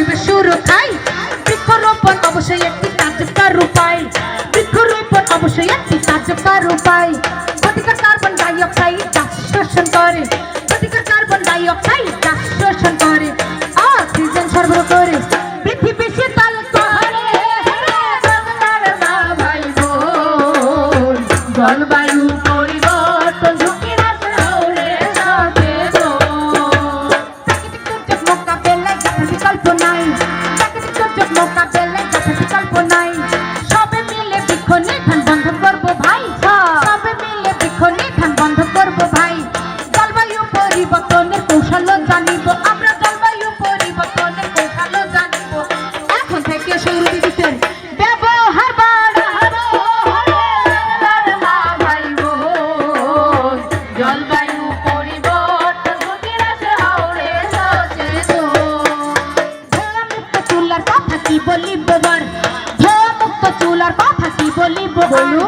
পরিবেশ সুরক্ষায় বৃক্ষরোপণ অবশ্যই একটি কার্যকর উপায়। বৃক্ষরোপণ অবশ্যই একটি কার্যকর উপায়। ক্ষতিকর কার্বন ডাই অক্সাইড গাছ শোষণ করে, ক্ষতিকর কার্বন ডাই অক্সাইড গাছ শোষণ করে, অক্সিজেন সরবরাহ করে পৃথিবী শীতল করে। ভাই বোন, জলবায়ু পরিবর্তন ঝুঁকি রাখলে প্রাকৃতিক দুর্যোগ মোকাবেলায় বিকল্প নাই, প্রাকৃতিক দুর্যোগ মোকাবেলায় বিকল্প নাই। সবে মিলে বৃক্ষ নিধন বন্ধ করব ভাই, সবে মিলে বৃক্ষ নিধন বন্ধ করব ভাই। জলবায়ু পরিবর্তনের কৌশল জানিব আমরা, জলবায়ু পরিবর্তনের কৌশল জানিব। এখন থেকে সৌর বিদ্যুতের ব্যবহার বাড়াবো। ভাই বোন, জলবায়ু পরিবর্তন ঝুঁকি রাখলে হাওড়ে সচেতন। ধোঁয়ামুক্ত চুলার কথা কি বলিব বর, ধোঁয়ামুক্ত চুলার কথা কি বলিব বর।